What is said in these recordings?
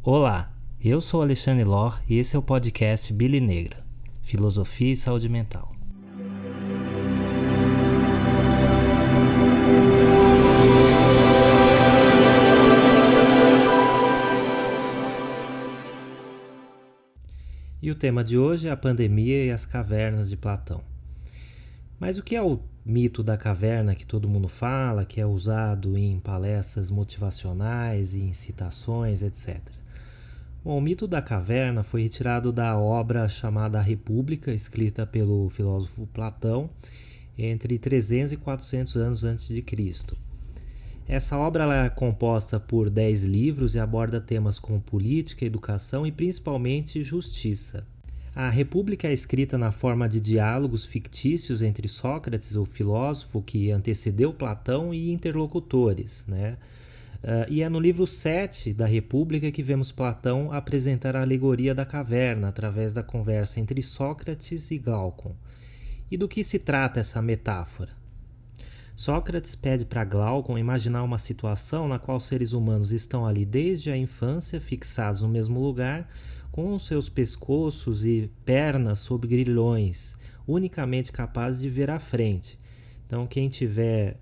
Olá, eu sou Alexandre Lor e esse é o podcast Bíblia Negra, Filosofia e Saúde Mental. E o tema de hoje é a pandemia e as cavernas de Platão. Mas o que é o mito da caverna que todo mundo fala, que é usado em palestras motivacionais e em citações, etc.? Bom, o mito da caverna foi retirado da obra chamada A República, escrita pelo filósofo Platão entre 300 e 400 anos antes de Cristo. Essa obra ela é composta por 10 livros e aborda temas como política, educação e principalmente justiça. A República é escrita na forma de diálogos fictícios entre Sócrates, o filósofo que antecedeu Platão, e interlocutores, né? E é no livro 7 da República que vemos Platão apresentar a alegoria da caverna através da conversa entre Sócrates e Glaucon. E do que se trata essa metáfora? Sócrates pede para Glaucon imaginar uma situação na qual os seres humanos estão ali desde a infância, fixados no mesmo lugar, com os seus pescoços e pernas sob grilhões, unicamente capazes de ver à frente. Então, quem estiver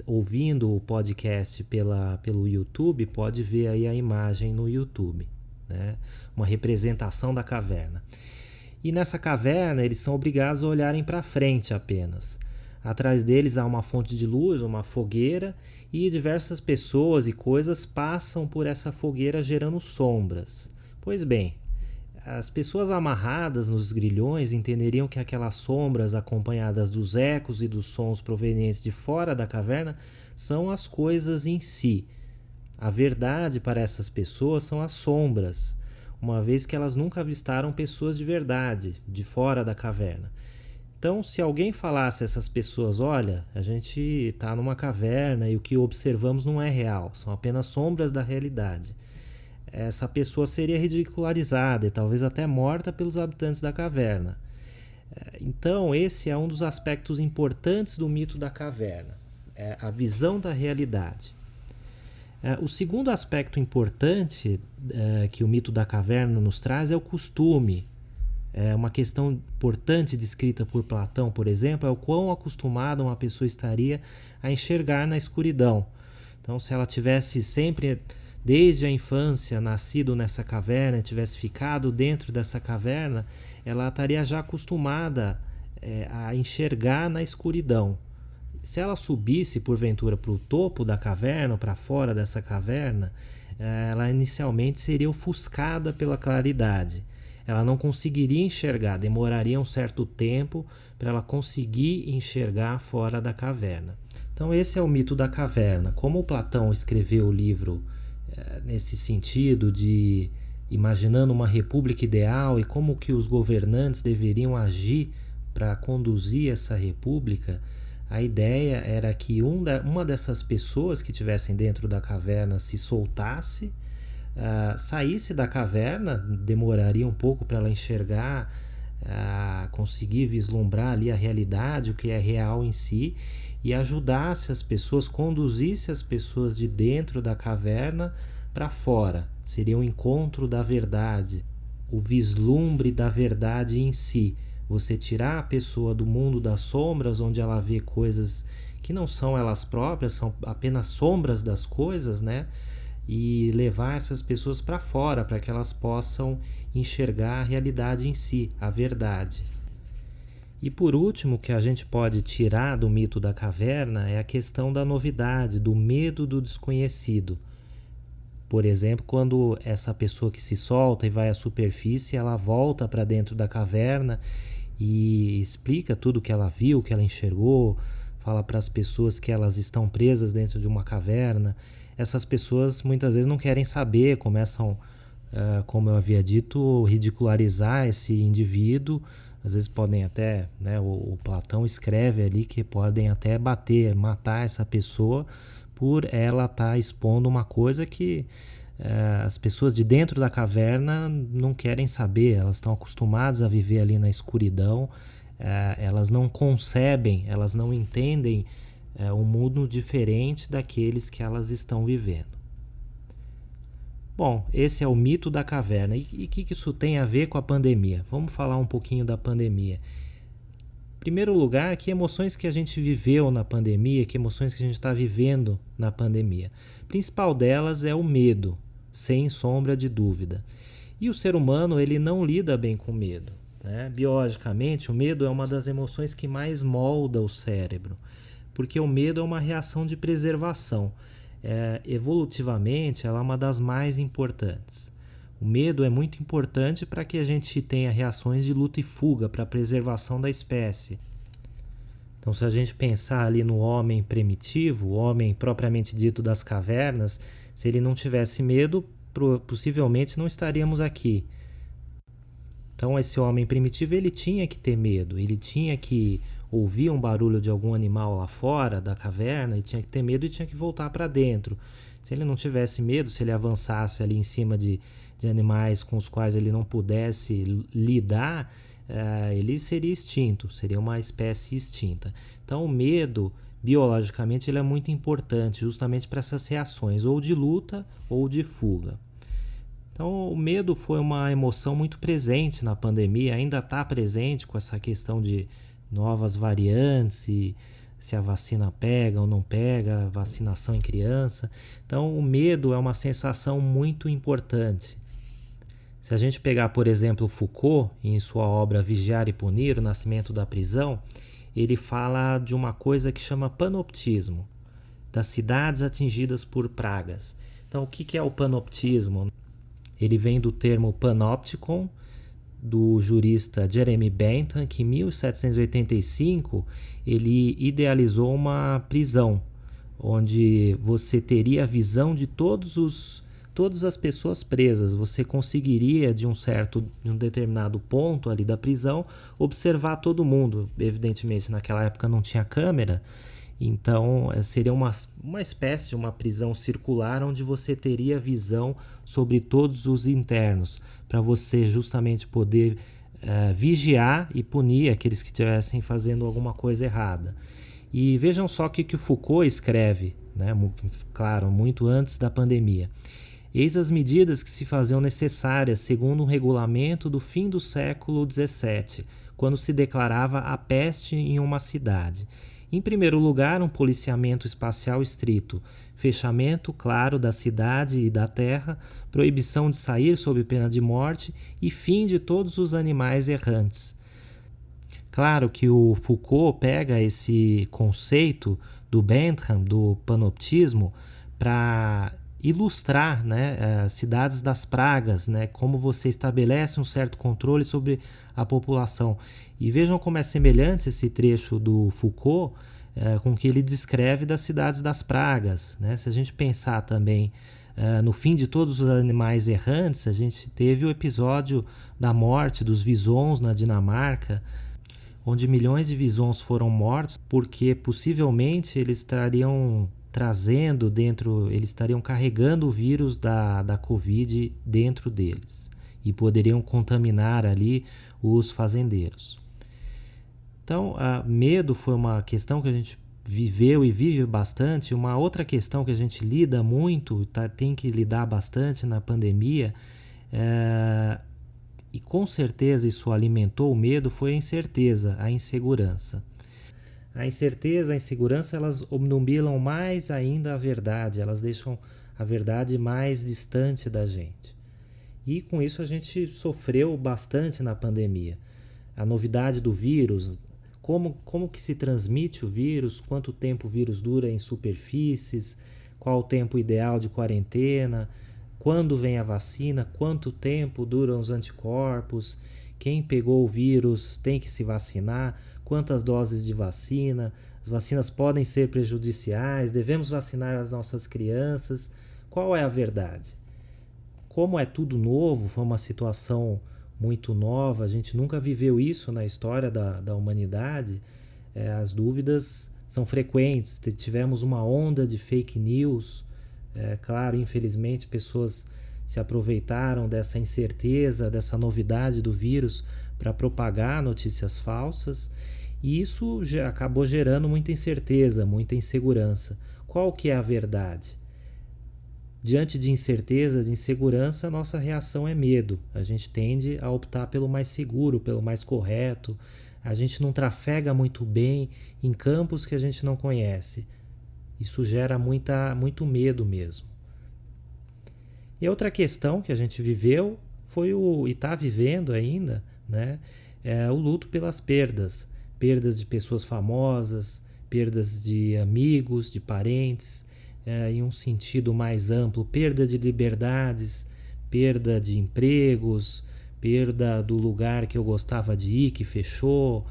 ouvindo o podcast pelo YouTube, pode ver aí a imagem no YouTube, né? Uma representação da caverna. E nessa caverna, eles são obrigados a olharem para frente apenas. Atrás deles há uma fonte de luz, uma fogueira, e diversas pessoas e coisas passam por essa fogueira gerando sombras. Pois bem, as pessoas amarradas nos grilhões entenderiam que aquelas sombras, acompanhadas dos ecos e dos sons provenientes de fora da caverna, são as coisas em si. A verdade para essas pessoas são as sombras, uma vez que elas nunca avistaram pessoas de verdade, de fora da caverna. Então, se alguém falasse a essas pessoas, olha, a gente está numa caverna e o que observamos não é real, são apenas sombras da realidade, essa pessoa seria ridicularizada e talvez até morta pelos habitantes da caverna. Então, esse é um dos aspectos importantes do mito da caverna, a visão da realidade. O segundo aspecto importante que o mito da caverna nos traz é o costume. Uma questão importante descrita por Platão, por exemplo, é o quão acostumada uma pessoa estaria a enxergar na escuridão. Então, se ela tivesse sempre, desde a infância, nascido nessa caverna, tivesse ficado dentro dessa caverna, ela estaria já acostumada a enxergar na escuridão. Se ela subisse, porventura, para o topo da caverna, para fora dessa caverna, ela inicialmente seria ofuscada pela claridade. Ela não conseguiria enxergar, demoraria um certo tempo para ela conseguir enxergar fora da caverna. Então esse é o mito da caverna. Como Platão escreveu o livro nesse sentido de imaginando uma república ideal e como que os governantes deveriam agir para conduzir essa república, a ideia era que uma dessas pessoas que estivessem dentro da caverna se soltasse, saísse da caverna, demoraria um pouco para ela enxergar, conseguir vislumbrar ali a realidade, o que é real em si, e ajudasse as pessoas, conduzisse as pessoas de dentro da caverna para fora. Seria um encontro da verdade, o vislumbre da verdade em si. Você tirar a pessoa do mundo das sombras, onde ela vê coisas que não são elas próprias, são apenas sombras das coisas, né? E levar essas pessoas para fora, para que elas possam enxergar a realidade em si, a verdade. E por último, o que a gente pode tirar do mito da caverna é a questão da novidade, do medo do desconhecido. Por exemplo, quando essa pessoa que se solta e vai à superfície, ela volta para dentro da caverna e explica tudo o que ela viu, o que ela enxergou, fala para as pessoas que elas estão presas dentro de uma caverna. Essas pessoas muitas vezes não querem saber, começam, como eu havia dito, ridicularizar esse indivíduo. Às vezes podem até, né, o Platão escreve ali que podem até matar essa pessoa por ela estar expondo uma coisa que as pessoas de dentro da caverna não querem saber. Elas estão acostumadas a viver ali na escuridão, elas não concebem, elas não entendem um mundo diferente daqueles que elas estão vivendo. Bom, esse é o mito da caverna. E o que isso tem a ver com a pandemia? Vamos falar um pouquinho da pandemia. Em primeiro lugar, que emoções que a gente viveu na pandemia, que emoções que a gente está vivendo na pandemia. A principal delas é o medo, sem sombra de dúvida. E o ser humano, ele não lida bem com medo, né? Biologicamente, o medo é uma das emoções que mais molda o cérebro, porque o medo é uma reação de preservação. Evolutivamente, ela é uma das mais importantes. O medo é muito importante para que a gente tenha reações de luta e fuga para a preservação da espécie. Então, se a gente pensar ali no homem primitivo, o homem propriamente dito das cavernas, se ele não tivesse medo, possivelmente não estaríamos aqui. Então, esse homem primitivo, ele tinha que ter medo, ele tinha que ouvir um barulho de algum animal lá fora da caverna, e tinha que ter medo e tinha que voltar para dentro. Se ele não tivesse medo, se ele avançasse ali em cima de animais com os quais ele não pudesse lidar, ele seria extinto, seria uma espécie extinta. Então o medo, biologicamente, ele é muito importante justamente para essas reações, ou de luta ou de fuga. Então o medo foi uma emoção muito presente na pandemia, ainda está presente com essa questão de novas variantes e se a vacina pega ou não pega, vacinação em criança. Então o medo é uma sensação muito importante. Se a gente pegar, por exemplo, Foucault, em sua obra Vigiar e Punir, O Nascimento da Prisão, ele fala de uma coisa que chama panoptismo, das cidades atingidas por pragas. Então o que é o panoptismo? Ele vem do termo panopticon, do jurista Jeremy Bentham, que em 1785 ele idealizou uma prisão, onde você teria a visão de todas as pessoas presas. Você conseguiria, de um determinado ponto ali da prisão, observar todo mundo. Evidentemente, naquela época não tinha câmera, então seria uma espécie de uma prisão circular, onde você teria visão sobre todos os internos, para você justamente poder vigiar e punir aqueles que estivessem fazendo alguma coisa errada. E vejam só o que o Foucault escreve, né? Claro, muito antes da pandemia. Eis as medidas que se faziam necessárias segundo um regulamento do fim do século XVII, quando se declarava a peste em uma cidade. Em primeiro lugar, um policiamento espacial estrito, fechamento claro da cidade e da terra, proibição de sair sob pena de morte e fim de todos os animais errantes. Claro que o Foucault pega esse conceito do Bentham, do panoptismo, para ilustrar, né, cidades das pragas, né, como você estabelece um certo controle sobre a população. E vejam como é semelhante esse trecho do Foucault com o que ele descreve das cidades das pragas, né? Se a gente pensar também no fim de todos os animais errantes, a gente teve o episódio da morte dos visons na Dinamarca, onde milhões de visons foram mortos porque possivelmente eles estariam eles estariam carregando o vírus da Covid dentro deles e poderiam contaminar ali os fazendeiros. Então, medo foi uma questão que a gente viveu e vive bastante. Uma outra questão que a gente lida muito, tem que lidar bastante na pandemia, e com certeza isso alimentou o medo, foi a incerteza, a insegurança. A incerteza, a insegurança, elas obnubilam mais ainda a verdade, elas deixam a verdade mais distante da gente. E com isso a gente sofreu bastante na pandemia. A novidade do vírus, como que se transmite o vírus, quanto tempo o vírus dura em superfícies, qual o tempo ideal de quarentena, quando vem a vacina, quanto tempo duram os anticorpos, quem pegou o vírus tem que se vacinar, quantas doses de vacina, as vacinas podem ser prejudiciais, devemos vacinar as nossas crianças, qual é a verdade? Como é tudo novo, foi uma situação muito nova, a gente nunca viveu isso na história da humanidade, as dúvidas são frequentes, tivemos uma onda de fake news, claro, infelizmente pessoas se aproveitaram dessa incerteza, dessa novidade do vírus para propagar notícias falsas, e isso já acabou gerando muita incerteza, muita insegurança. Qual que é a verdade? diante de incerteza, de insegurança, a nossa reação é medo. A gente tende a optar pelo mais seguro, pelo mais correto. A gente não trafega muito bem em campos que a gente não conhece. Isso gera muito medo mesmo. E outra questão que a gente viveu e está vivendo ainda, né, é o luto pelas perdas. Perdas de pessoas famosas, perdas de amigos, de parentes, em um sentido mais amplo, perda de liberdades, perda de empregos, perda do lugar que eu gostava de ir, que fechou,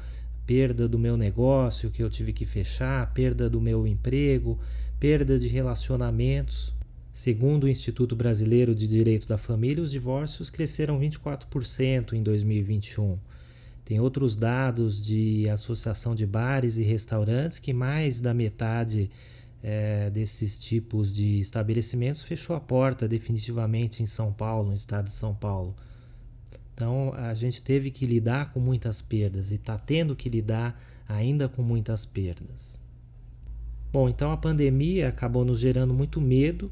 perda do meu negócio que eu tive que fechar, perda do meu emprego, perda de relacionamentos. Segundo o Instituto Brasileiro de Direito da Família, os divórcios cresceram 24% em 2021. Tem outros dados de Associação de Bares e Restaurantes que mais da metade desses tipos de estabelecimentos fechou a porta definitivamente em São Paulo, no estado de São Paulo. Então a gente teve que lidar com muitas perdas e está tendo que lidar ainda com muitas perdas. Bom, então a pandemia acabou nos gerando muito medo,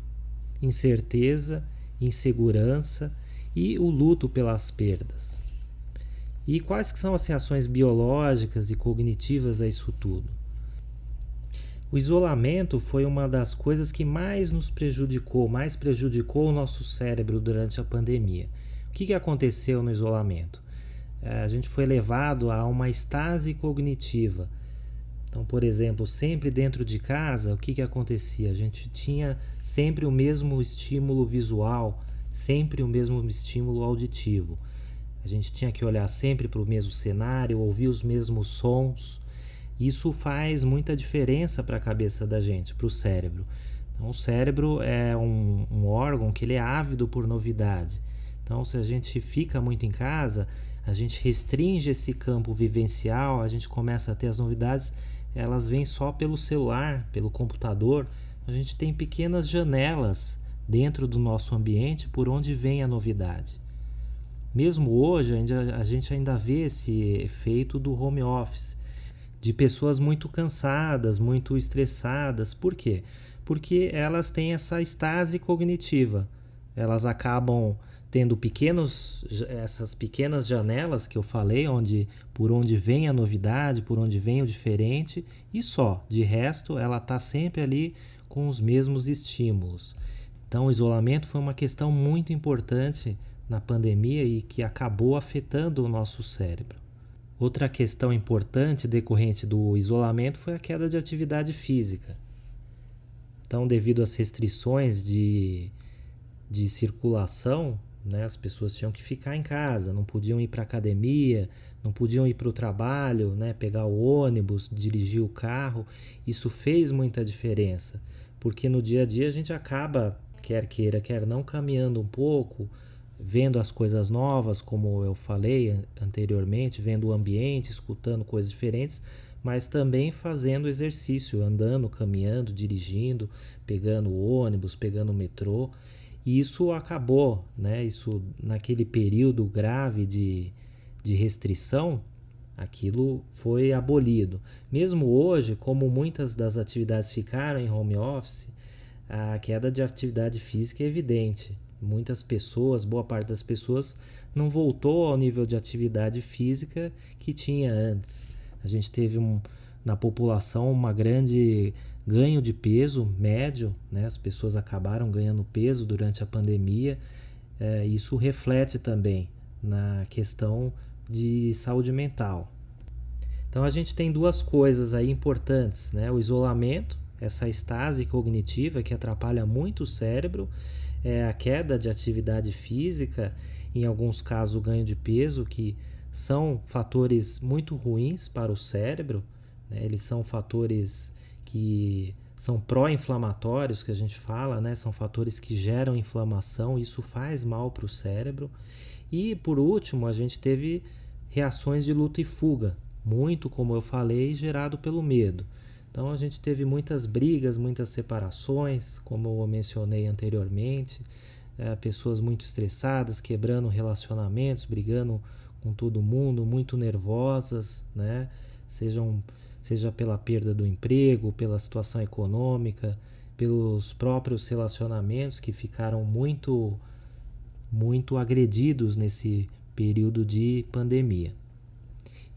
incerteza, insegurança e o luto pelas perdas. E quais que são as reações biológicas e cognitivas a isso tudo? O isolamento foi uma das coisas que mais prejudicou o nosso cérebro durante a pandemia. O que aconteceu no isolamento? A gente foi levado a uma estase cognitiva. Então, por exemplo, sempre dentro de casa, o que acontecia? A gente tinha sempre o mesmo estímulo visual, sempre o mesmo estímulo auditivo. A gente tinha que olhar sempre para o mesmo cenário, ouvir os mesmos sons. Isso faz muita diferença para a cabeça da gente, para o cérebro. Então, o cérebro é um órgão que ele é ávido por novidade. Então, se a gente fica muito em casa, a gente restringe esse campo vivencial, a gente começa a ter as novidades, elas vêm só pelo celular, pelo computador. A gente tem pequenas janelas dentro do nosso ambiente por onde vem a novidade. Mesmo hoje, a gente ainda vê esse efeito do home office, de pessoas muito cansadas, muito estressadas. Por quê? Porque elas têm essa estase cognitiva. Elas acabam tendo essas pequenas janelas que eu falei, por onde vem a novidade, por onde vem o diferente, e só. De resto, ela está sempre ali com os mesmos estímulos. Então, o isolamento foi uma questão muito importante na pandemia e que acabou afetando o nosso cérebro. Outra questão importante decorrente do isolamento foi a queda de atividade física. Então, devido às restrições de circulação, né, as pessoas tinham que ficar em casa, não podiam ir para a academia, não podiam ir para o trabalho, né, pegar o ônibus, dirigir o carro. Isso fez muita diferença, porque no dia a dia a gente acaba, quer queira, quer não, caminhando um pouco, vendo as coisas novas, como eu falei anteriormente, vendo o ambiente, escutando coisas diferentes, mas também fazendo exercício, andando, caminhando, dirigindo, pegando o ônibus, pegando o metrô. E isso acabou, né? Isso, naquele período grave de restrição, aquilo foi abolido. Mesmo hoje, como muitas das atividades ficaram em home office, a queda de atividade física é evidente. Muitas pessoas, boa parte das pessoas, não voltou ao nível de atividade física que tinha antes. A gente teve na população uma grande ganho de peso médio, né? As pessoas acabaram ganhando peso durante a pandemia. Isso reflete também na questão de saúde mental. Então a gente tem duas coisas aí importantes, né? O isolamento, essa estase cognitiva que atrapalha muito o cérebro, a queda de atividade física, em alguns casos o ganho de peso, que são fatores muito ruins para o cérebro, né? Eles são fatores que são pró-inflamatórios, que a gente fala, né? São fatores que geram inflamação, isso faz mal para o cérebro. E por último, a gente teve reações de luta e fuga, muito, como eu falei, gerado pelo medo. Então a gente teve muitas brigas, muitas separações, como eu mencionei anteriormente, pessoas muito estressadas, quebrando relacionamentos, brigando com todo mundo, muito nervosas, né? Seja pela perda do emprego, pela situação econômica, pelos próprios relacionamentos que ficaram muito, muito agredidos nesse período de pandemia.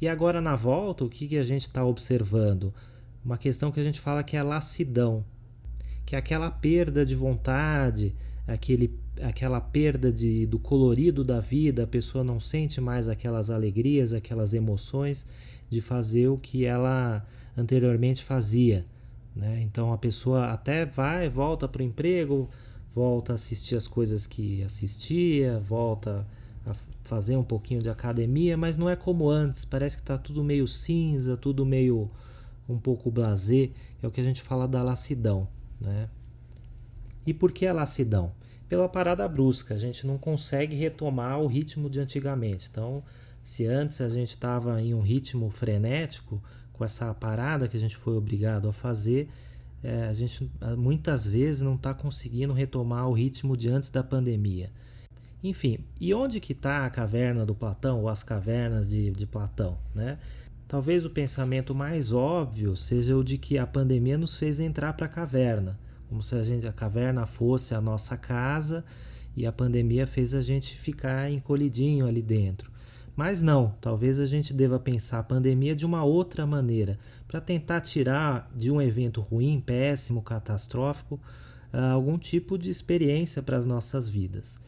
E agora na volta, o que a gente está observando? Uma questão que a gente fala que é a lassidão, que é aquela perda de vontade, aquela perda do colorido da vida, a pessoa não sente mais aquelas alegrias, aquelas emoções de fazer o que ela anteriormente fazia, né? Então a pessoa até vai, volta para o emprego, volta a assistir as coisas que assistia, volta a fazer um pouquinho de academia, mas não é como antes, parece que está tudo meio cinza, tudo meio um pouco blasé, é o que a gente fala da lassidão, né? E por que a lassidão? Pela parada brusca, a gente não consegue retomar o ritmo de antigamente. Então, se antes a gente estava em um ritmo frenético, com essa parada que a gente foi obrigado a fazer, a gente muitas vezes não está conseguindo retomar o ritmo de antes da pandemia. Enfim, e onde que está a caverna do Platão, ou as cavernas de Platão, né? Talvez o pensamento mais óbvio seja o de que a pandemia nos fez entrar para a caverna, como se a caverna fosse a nossa casa e a pandemia fez a gente ficar encolhidinho ali dentro. Mas não, talvez a gente deva pensar a pandemia de uma outra maneira, para tentar tirar de um evento ruim, péssimo, catastrófico, algum tipo de experiência para as nossas vidas.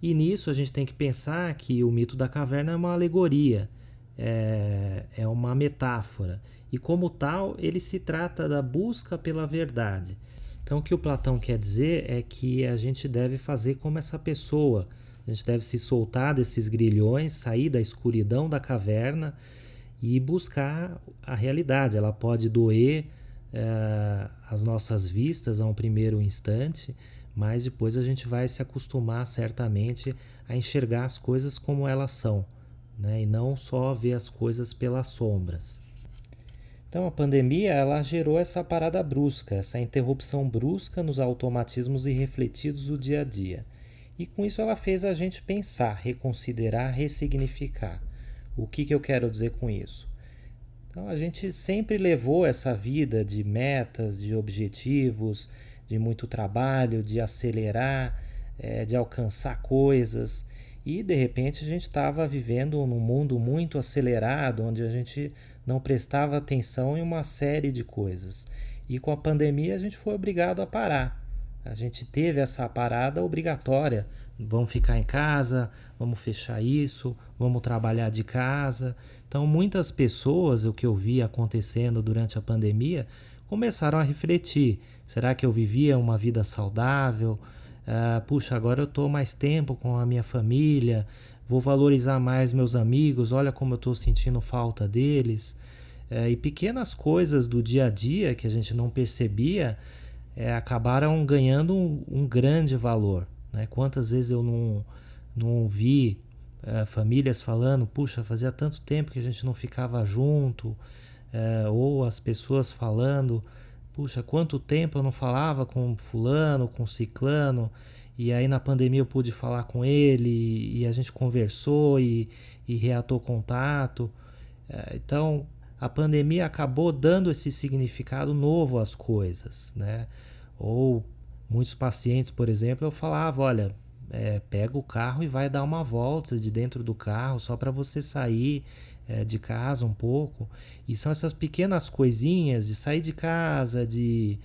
E nisso a gente tem que pensar que o mito da caverna é uma alegoria, é uma metáfora. E como tal, ele se trata da busca pela verdade. Então o que o Platão quer dizer é que a gente deve fazer como essa pessoa. A gente deve se soltar desses grilhões, sair da escuridão da caverna e buscar a realidade. Ela pode doer as nossas vistas a um primeiro instante, mas depois a gente vai se acostumar certamente a enxergar as coisas como elas são, né? E não só ver as coisas pelas sombras. Então a pandemia ela gerou essa parada brusca, essa interrupção brusca nos automatismos irrefletidos do dia a dia. E com isso ela fez a gente pensar, reconsiderar, ressignificar. O que eu quero dizer com isso? Então a gente sempre levou essa vida de metas, de objetivos, de muito trabalho, de acelerar, de alcançar coisas. E de repente a gente estava vivendo num mundo muito acelerado, onde a gente não prestava atenção em uma série de coisas. E com a pandemia a gente foi obrigado a parar. A gente teve essa parada obrigatória. Vamos ficar em casa, vamos fechar isso, vamos trabalhar de casa. Então muitas pessoas, o que eu vi acontecendo durante a pandemia, começaram a refletir. Será que eu vivia uma vida saudável? Puxa, agora eu estou mais tempo com a minha família, vou valorizar mais meus amigos, olha como eu estou sentindo falta deles. E pequenas coisas do dia a dia que a gente não percebia acabaram ganhando um grande valor, né? Quantas vezes eu não ouvi famílias falando, puxa, fazia tanto tempo que a gente não ficava junto, ou as pessoas falando, puxa, quanto tempo eu não falava com fulano, com ciclano, e aí na pandemia eu pude falar com ele e a gente conversou e reatou contato. Então a pandemia acabou dando esse significado novo às coisas, né? Ou muitos pacientes, por exemplo, eu falava, olha, pega o carro e vai dar uma volta de dentro do carro só para você sair de casa um pouco. E são essas pequenas coisinhas de sair de casa, de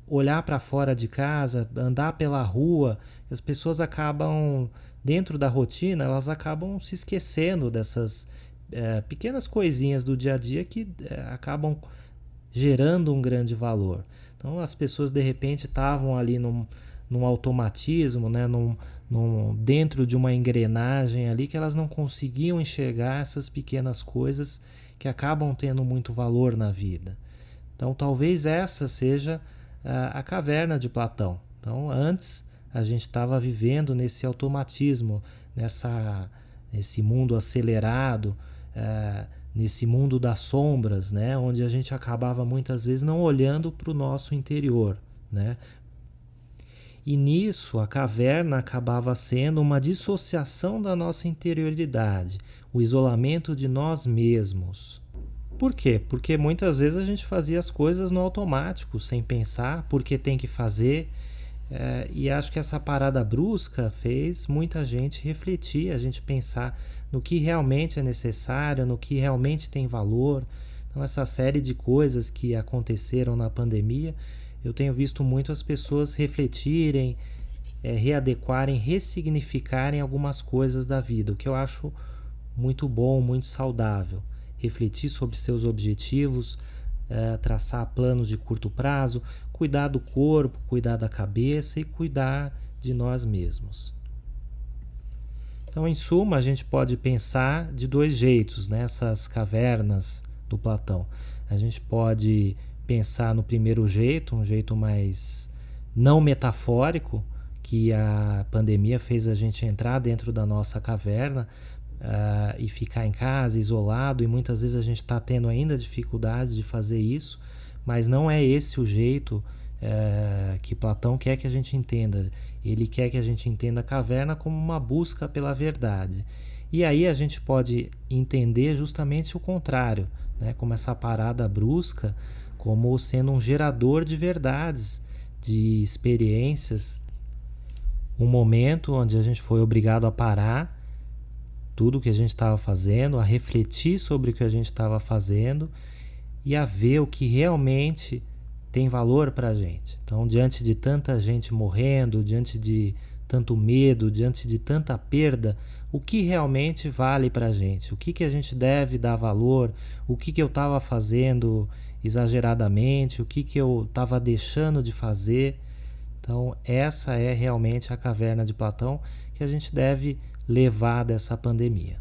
olhar para fora de casa, andar pela rua. As pessoas acabam, dentro da rotina, elas acabam se esquecendo dessas pequenas coisinhas do dia a dia que acabam gerando um grande valor. Então as pessoas de repente estavam ali num automatismo, né? Dentro de uma engrenagem ali que elas não conseguiam enxergar essas pequenas coisas que acabam tendo muito valor na vida. Então talvez essa seja a caverna de Platão. Então antes a gente estava vivendo nesse automatismo, nesse mundo acelerado, nesse mundo das sombras, né? Onde a gente acabava muitas vezes não olhando para o nosso interior, né? E nisso a caverna acabava sendo uma dissociação da nossa interioridade, o isolamento de nós mesmos. por quê? Porque muitas vezes a gente fazia as coisas no automático, sem pensar, porque tem que fazer. E acho que essa parada brusca fez muita gente refletir, a gente pensar no que realmente é necessário, no que realmente tem valor. Então, essa série de coisas que aconteceram na pandemia, eu tenho visto muito as pessoas refletirem, readequarem, ressignificarem algumas coisas da vida, o que eu acho muito bom, muito saudável. Refletir sobre seus objetivos, traçar planos de curto prazo, cuidar do corpo, cuidar da cabeça e cuidar de nós mesmos. Então, em suma, a gente pode pensar de dois jeitos nessas cavernas do Platão. A gente pode pensar no primeiro jeito, um jeito mais não metafórico, que a pandemia fez a gente entrar dentro da nossa caverna e ficar em casa, isolado, e muitas vezes a gente está tendo ainda dificuldade de fazer isso, mas não é esse o jeito que Platão quer que a gente entenda. Ele quer que a gente entenda a caverna como uma busca pela verdade. E aí a gente pode entender justamente o contrário, né? Como essa parada brusca, como sendo um gerador de verdades, de experiências. Um momento onde a gente foi obrigado a parar tudo o que a gente estava fazendo, a refletir sobre o que a gente estava fazendo e a ver o que realmente tem valor para a gente. Então, diante de tanta gente morrendo, diante de tanto medo, diante de tanta perda, o que realmente vale para a gente? O que a gente deve dar valor? O que eu estava fazendo exageradamente? O que eu estava deixando de fazer? Então, essa é realmente a caverna de Platão que a gente deve levar dessa pandemia.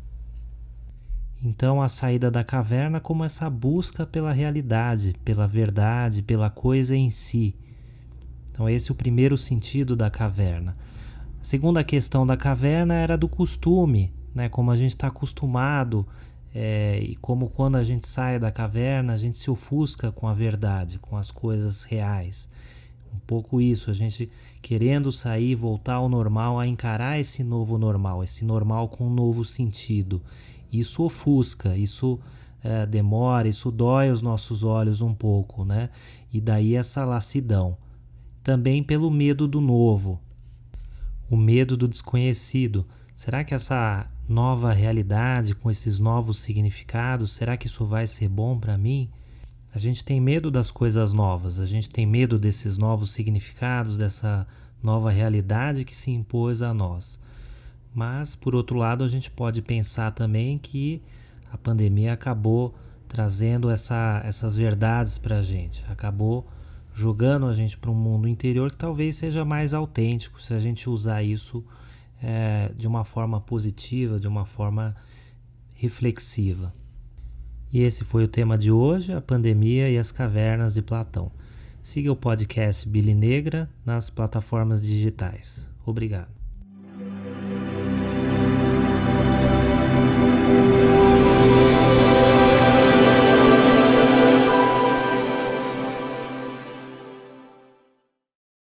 Então, a saída da caverna como essa busca pela realidade, pela verdade, pela coisa em si. Então, esse é o primeiro sentido da caverna. A segunda questão da caverna era do costume, né? Como a gente está acostumado e como quando a gente sai da caverna, a gente se ofusca com a verdade, com as coisas reais. Um pouco isso, a gente querendo sair, voltar ao normal, a encarar esse novo normal, esse normal com um novo sentido. Isso ofusca, isso demora, isso dói os nossos olhos um pouco, né? E daí essa lassidão. Também pelo medo do novo, o medo do desconhecido. Será que essa nova realidade, com esses novos significados, será que isso vai ser bom para mim? A gente tem medo das coisas novas, a gente tem medo desses novos significados, dessa nova realidade que se impôs a nós. Mas, por outro lado, a gente pode pensar também que a pandemia acabou trazendo essas verdades para a gente, acabou jogando a gente para um mundo interior que talvez seja mais autêntico, se a gente usar isso de uma forma positiva, de uma forma reflexiva. E esse foi o tema de hoje, a pandemia e as cavernas de Platão. Siga o podcast Billy Negra nas plataformas digitais. Obrigado.